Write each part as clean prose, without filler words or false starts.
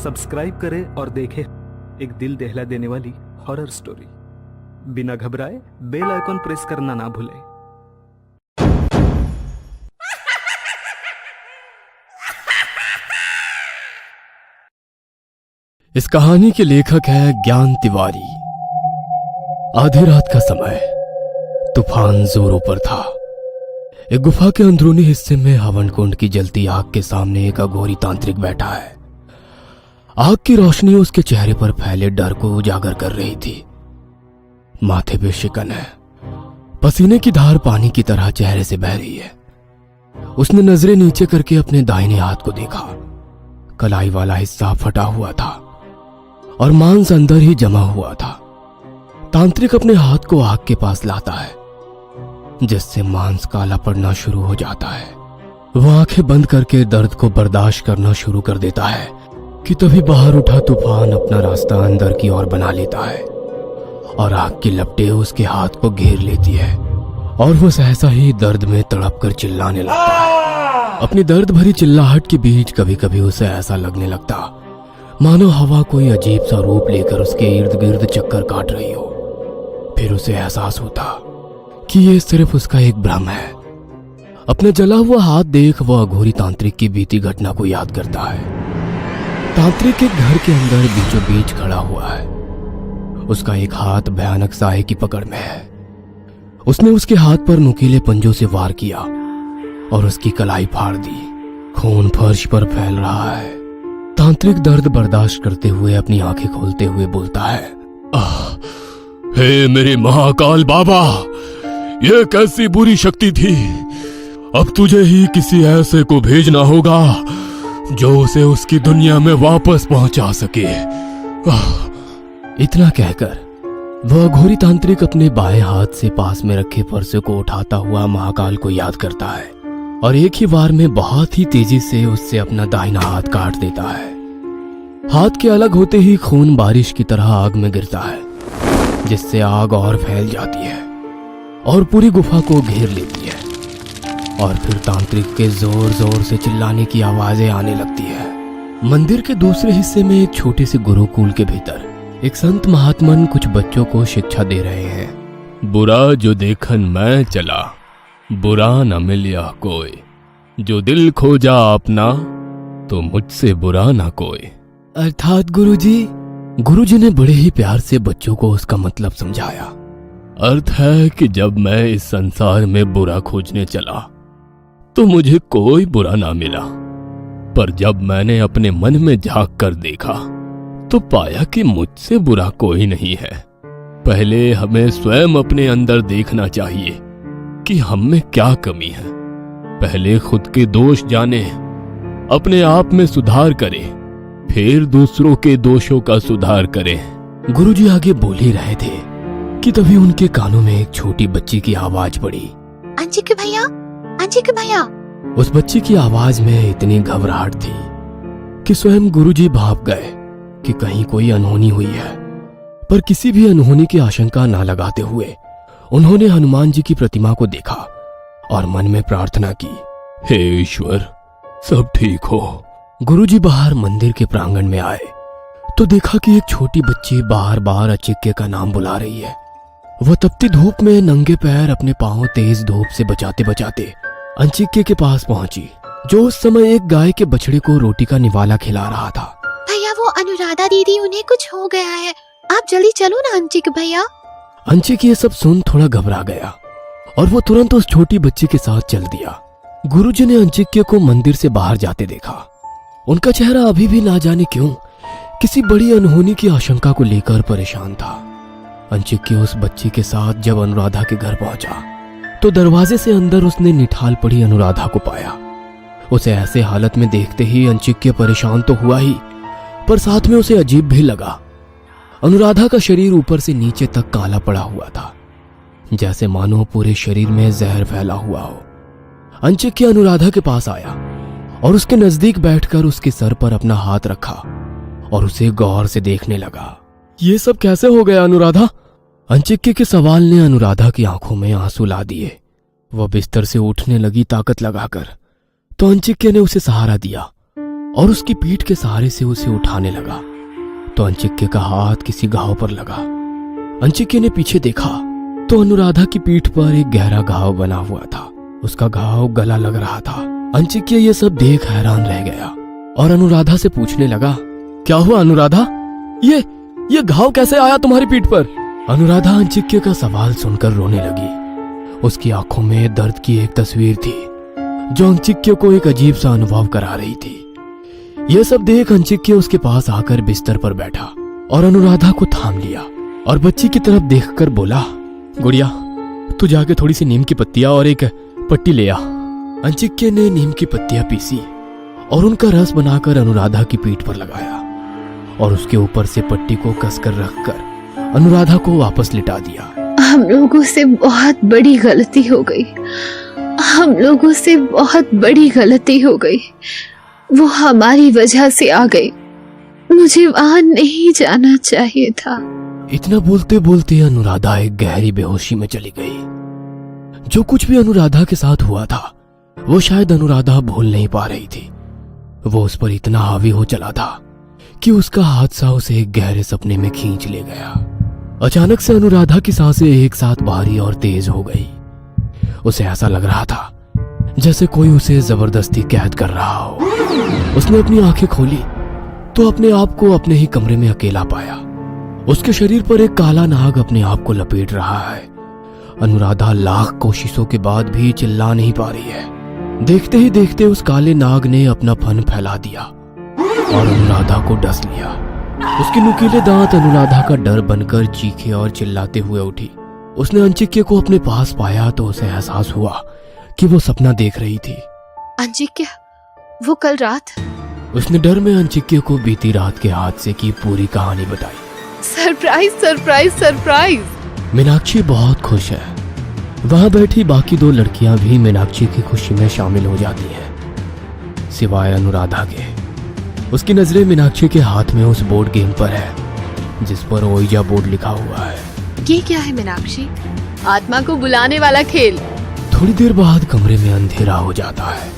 Subscribe करें और देखें एक दिल दहला देने वाली हॉरर स्टोरी। बिना घबराए बेल आइकॉन प्रेस करना ना भूलें। इस कहानी के लेखक है ज्ञान तिवारी। आधी रात का समय, तूफान जोरों पर था। एक गुफा के अंदरूनी हिस्से में हवन कुंड की जलती आग के सामने एक अघोरी तांत्रिक बैठा है। आग की रोशनी उसके चेहरे पर फैले डर को उजागर कर रही थी। माथे पे शिकन है, पसीने की धार पानी की तरह चेहरे से बह रही है। उसने नजरें नीचे करके अपने दाहिने हाथ को देखा। कलाई वाला हिस्सा फटा हुआ था और मांस अंदर ही जमा हुआ था। तांत्रिक अपने हाथ को आग के पास लाता है, जिससे मांस काला पड़ना शुरू हो जाता है। वह आंखें बंद करके दर्द को बर्दाश्त करना शुरू कर देता है कि तभी बाहर उठा तूफान अपना रास्ता अंदर की ओर बना लेता है और आग की लपटें उसके हाथ को घेर लेती है और वह सहसा ही दर्द में तड़प कर चिल्लाने लगता है। अपनी दर्द भरी चिल्लाहट के बीच कभी कभी उसे ऐसा लगने लगता मानो हवा कोई अजीब सा रूप लेकर उसके इर्द गिर्द चक्कर काट रही हो। फिर उसे एहसास होता कि ये सिर्फ उसका एक भ्रम है। अपना जला हुआ हाथ देख वह अघोरी तांत्रिक की बीती घटना को याद करता है। तांत्रिक एक घर के अंदर बीचों बीच खड़ा हुआ है। उसका एक हाथ भयानक साए की पकड़ में है। उसने उसके हाथ पर नुकीले पंजों से वार किया और उसकी कलाई फाड़ दी। खून फर्श पर फैल रहा है। तांत्रिक दर्द बर्दाश्त करते हुए अपनी आंखें खोलते हुए बोलता है, हे मेरे महाकाल बाबा, यह कैसी बुरी शक्ति थी। अब तुझे ही किसी ऐसे को भेजना होगा जो उसे उसकी दुनिया में वापस पहुंचा सके। इतना कहकर वह अघोरी तांत्रिक अपने बाएं हाथ से पास में रखे फरसे को उठाता हुआ महाकाल को याद करता है और एक ही बार में बहुत ही तेजी से उससे अपना दाहिना हाथ काट देता है। हाथ के अलग होते ही खून बारिश की तरह आग में गिरता है, जिससे आग और फैल जाती है और पूरी गुफा को घेर लेती है। और फिर तांत्रिक के जोर जोर से चिल्लाने की आवाजें आने लगती है। मंदिर के दूसरे हिस्से में एक छोटे से गुरुकुल के भीतर एक संत महात्मन कुछ बच्चों को शिक्षा दे रहे हैं। बुरा जो देखन मैं चला, बुरा न मिलिया कोई। जो दिल खोजा अपना, तो मुझसे बुरा ना कोई। अर्थात गुरुजी ने बड़े ही प्यार से बच्चों को उसका मतलब समझाया। अर्थ है कि जब मैं इस संसार में बुरा खोजने चला तो मुझे कोई बुरा ना मिला, पर जब मैंने अपने मन में झांक कर देखा तो पाया कि मुझसे बुरा कोई नहीं है। पहले हमें स्वयं अपने अंदर देखना चाहिए कि हम में क्या कमी है। पहले खुद के दोष जाने, अपने आप में सुधार करें, फिर दूसरों के दोषों का सुधार करें। गुरुजी आगे बोल ही रहे थे कि तभी उनके कानों में एक छोटी बच्ची की आवाज पड़ी, अंजिक भैया, अंजिक भैया। उस बच्ची की आवाज में इतनी घबराहट थी कि स्वयं गुरुजी भाप गए कि कहीं कोई अनहोनी हुई है। पर किसी भी अनहोनी की आशंका न लगाते हुए उन्होंने हनुमान जी की प्रतिमा को देखा और मन में प्रार्थना की, हे ईश्वर, सब ठीक हो। गुरुजी बाहर मंदिर के प्रांगण में आए तो देखा कि एक छोटी बच्ची बार बार अचिक्य का नाम बुला रही है। वह तपती धूप में नंगे पैर अपने पांव तेज धूप से बचाते बचाते अंचिक्य के पास पहुंची, जो उस समय एक गाय के बछड़े को रोटी का निवाला खिला रहा था। भैया, वो अनुराधा दीदी, उन्हें कुछ हो गया है, आप जल्दी चलो ना अंचिक भैया। अंचिक ये सब सुन थोड़ा घबरा गया और वो तुरंत उस छोटी बच्ची के साथ चल दिया। गुरुजी ने अंचिक्य को मंदिर से बाहर जाते देखा। उनका चेहरा अभी भी ना जाने क्यों किसी बड़ी अनहोनी की आशंका को लेकर परेशान था। अंचिक्य उस बच्ची के साथ जब अनुराधा के घर पहुंचा तो दरवाजे से अंदर उसने निठाल पड़ी अनुराधा को पाया। उसे ऐसे हालत में देखते ही अंचिक्य परेशान तो हुआ ही, पर साथ में उसे अजीब भी लगा। अनुराधा का शरीर ऊपर से नीचे तक काला पड़ा हुआ था, जैसे मानो पूरे शरीर में जहर फैला हुआ हो। अंचिक्य अनुराधा के पास आया और उसके नजदीक बैठकर उसके सर पर अपना हाथ रखा और उसे गौर से देखने लगा। ये सब कैसे हो गया अनुराधा? अंचिक्य के सवाल ने अनुराधा की आंखों में आंसू ला दिए। वह बिस्तर से उठने लगी ताकत लगाकर, तो अंचिक्य ने उसे सहारा दिया और उसकी पीठ के सहारे से उसे उठाने लगा तो अंचिक्य का हाथ किसी घाव पर लगा। अंचिक्य ने पीछे देखा तो अनुराधा की पीठ पर एक गहरा घाव बना हुआ था। उसका घाव गला लग रहा था। अंचिक्य ये सब देख हैरान रह गया और अनुराधा से पूछने लगा, क्या हुआ अनुराधा, ये घाव कैसे आया तुम्हारी पीठ पर? अनुराधा अंचिक्य का सवाल सुनकर रोने लगी। उसकी आंखों में दर्द की एक तस्वीर थी जो अंचिक्य को एक अजीब सा अनुभव करा रही थी। यह सब देख अंचिक्य उसके पास आकर बिस्तर पर बैठा और अनुराधा को थाम लिया और बच्ची की तरफ देखकर बोला, गुड़िया तू जाके थोड़ी सी नीम की पत्तियां और एक पट्टी ले आ। अंचिक्य ने नीम की पत्तियां पीसी और उनका रस बनाकर अनुराधा की पीठ पर लगाया और उसके ऊपर से पट्टी को कसकर रखकर अनुराधा को वापस लिटा दिया। हम लोगों से बहुत बड़ी गलती हो गई। हम लोगों से बहुत बड़ी गलती हो गई। वो हमारी वजह से आ गई। मुझे वहां नहीं जाना चाहिए था। इतना बोलते बोलते अनुराधा एक गहरी बेहोशी में चली गई। जो कुछ भी अनुराधा के साथ हुआ था वो शायद अनुराधा भूल नहीं पा रही थी। वो उस पर इतना हावी हो चला था कि उसका हादसा उसे एक गहरे सपने में खींच ले गया। अचानक से अनुराधा की सांसें एक साथ भारी और तेज हो गई। उसे ऐसा लग रहा था जैसे कोई उसे जबरदस्ती कैद कर रहा हो। उसने अपनी आंखें खोली तो अपने आप को अपने ही कमरे में अकेला पाया। उसके शरीर पर एक काला नाग अपने आप को लपेट रहा है। अनुराधा लाख कोशिशों के बाद भी चिल्ला नहीं पा रही है। देखते ही देखते उस काले नाग ने अपना फन फैला दिया और अनुराधा को डस लिया। उसके नुकीले दांत अनुराधा का डर बनकर चीखे और चिल्लाते हुए उठी। उसने अंचिक्य को अपने पास पाया तो उसे एहसास हुआ कि वो सपना देख रही थी। अंचिक्य, वो कल रात। उसने डर में अंचिक्य को बीती रात के हादसे की पूरी कहानी बताई। Surprise surprise surprise. मीनाक्षी बहुत खुश है। वहां बैठी बाकी दो लड़कियां भी मीनाक्षी की खुशी में शामिल हो जाती हैं, सिवाय अनुराधा के। उसकी नजरें मीनाक्षी के हाथ में उस बोर्ड गेम पर है जिस पर ओइजा बोर्ड लिखा हुआ है। ये क्या है मीनाक्षी? आत्मा को बुलाने वाला खेल। थोड़ी देर बाद कमरे में अंधेरा हो जाता है।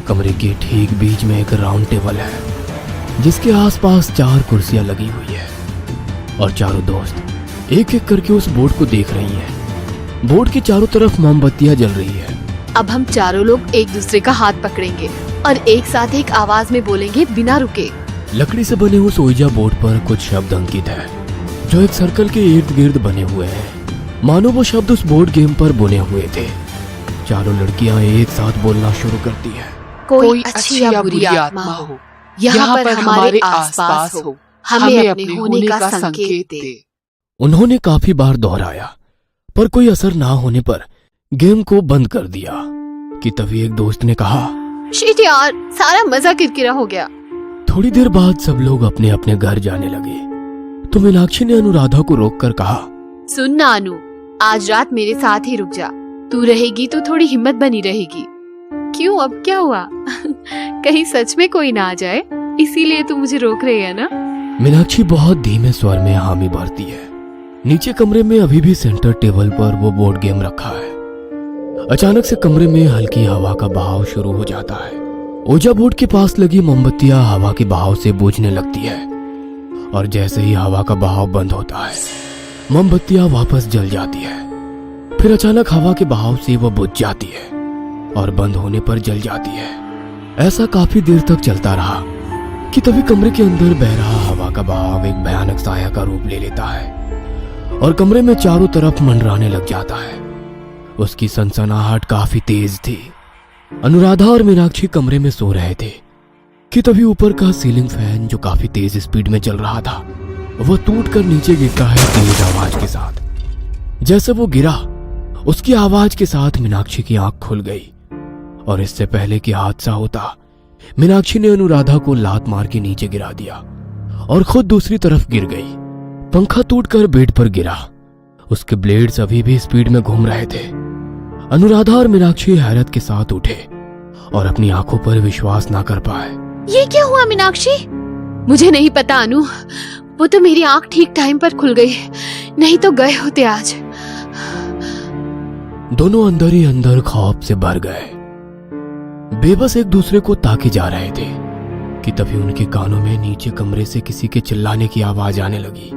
कमरे के ठीक बीच में एक राउंड टेबल है जिसके आसपास 4 कुर्सियां लगी हुई है और चारों दोस्त एक एक करके उस बोर्ड को देख रही हैं। बोर्ड के चारों तरफ मोमबत्तियां जल रही है। अब हम चारों लोग एक दूसरे का हाथ पकड़ेंगे और एक साथ एक आवाज में बोलेंगे बिना रुके। लकड़ी से बने उस ओइजा बोर्ड पर कुछ शब्द अंकित है जो एक सर्कल के इर्द गिर्द बने हुए हैं। मानो वो शब्द उस बोर्ड गेम पर बुने हुए थे। चारों लड़कियां एक साथ बोलना शुरू करती है। कोई अच्छी या बुरी आत्मा हो, यहाँ पर हमारे आसपास हो, हमें अपने होने का संकेत दे। उन्होंने काफी बार दोहराया पर कोई असर ना होने पर गेम को बंद कर दिया कि तभी एक दोस्त ने कहा, शिट यार, सारा मजा किरकिरा हो गया। थोड़ी देर बाद सब लोग अपने अपने घर जाने लगे तो मीनाक्षी ने अनुराधा को रोककर कहा, सुन ना अनु, आज रात मेरे साथ ही रुक जा। तू रहेगी तो थोड़ी हिम्मत बनी रहेगी। क्यों, अब क्या हुआ? कहीं सच में कोई ना आ जाए, इसीलिए तू मुझे रोक रही है ना? मीनाक्षी बहुत धीमे स्वर में हामी भरती है। नीचे कमरे में अभी भी सेंटर टेबल पर वो बोर्ड गेम रखा है। अचानक से कमरे में हल्की हवा का बहाव शुरू हो जाता है। ओइजा बोर्ड के पास लगी मोमबत्तियां हवा के बहाव से बुझने लगती है और जैसे ही हवा का बहाव बंद होता है मोमबत्तियां वापस जल जाती है। फिर अचानक हवा के बहाव से वो बुझ जाती है और बंद होने पर जल जाती है। ऐसा काफी देर तक चलता रहा कि तभी कमरे के अंदर बह रहा हवा का बहाव एक भयानक साया का रूप ले लेता है और कमरे में चारों तरफ मंडराने लग जाता है। उसकी सनसनाहट काफी तेज थी। अनुराधा और मीनाक्षी कमरे में सो रहे थे कि तभी ऊपर का सीलिंग फैन जो काफी तेज स्पीड में चल रहा था वह टूटकर नीचे गिरता है तेज आवाज के साथ। जैसे वो गिरा उसकी आवाज के साथ मीनाक्षी की आंख खुल गई और इससे पहले कि हादसा होता मीनाक्षी ने अनुराधा को लात मार के नीचे गिरा दिया और खुद दूसरी तरफ गिर गई। पंखा टूटकर बेड पर गिरा। उसके ब्लेड्स अभी भी स्पीड में घूम रहे थे। अनुराधा और मीनाक्षी हैरत के साथ उठे और अपनी आंखों पर विश्वास ना कर पाए। ये क्या हुआ मीनाक्षी? मुझे नहीं पता अनु, वो तो मेरी आंख ठीक टाइम पर खुल गई, नहीं तो गए होते आज। दोनों अंदर ही अंदर खौफ से भर गए। बेबस एक दूसरे को ताके जा रहे थे। कि तभी उनके कानों में नीचे कमरे से किसी के चिल्लाने की आवाज आने लगी।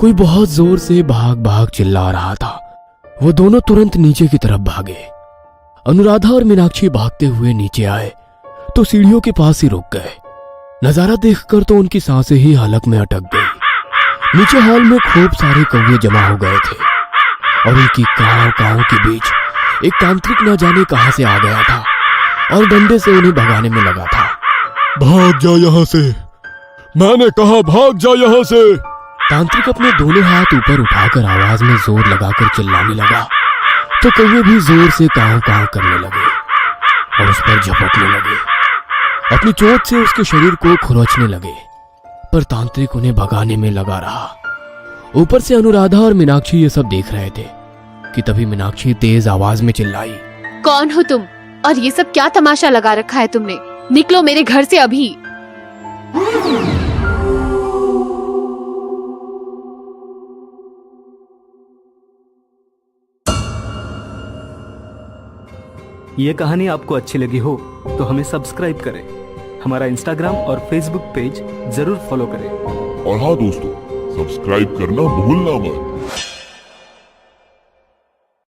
कोई बहुत जोर से भाग भाग चिल्ला रहा था। वो दोनों तुरंत नीचे की तरफ भागे। अनुराधा और मीनाक्षी भागते हुए नीचे आए तो सीढ़ियों के पास ही रुक गए। नजारा देखकर तो उनकी सांसें ही हलक में अटक गई। नीचे हॉल में खूब सारे कौवे जमा हो गए थे और उनकी काव काव के बीच एक तांत्रिक न जाने कहां से आ गया था और डंडे से उन्हें भगाने में लगा था। भाग जा यहाँ से, मैंने कहा भाग जा यहाँ से। तांत्रिक अपने दोनों हाथ ऊपर उठाकर आवाज में जोर लगाकर चिल्लाने लगा तो कौवे भी जोर से काव काव करने लगे और उस पर झपटने लगे। अपनी चोट से उसके शरीर को खुरचने लगे, पर तांत्रिक उन्हें भगाने में लगा रहा। ऊपर से अनुराधा और मीनाक्षी ये सब देख रहे थे कि तभी मीनाक्षी तेज आवाज में चिल्लाई, कौन हो तुम और ये सब क्या तमाशा लगा रखा है तुमने? निकलो मेरे घर से अभी। ये कहानी आपको अच्छी लगी हो तो हमें सब्सक्राइब करें, हमारा इंस्टाग्राम और फेसबुक पेज जरूर फॉलो करें। और हाँ दोस्तों, सब्सक्राइब करना भूलना मत।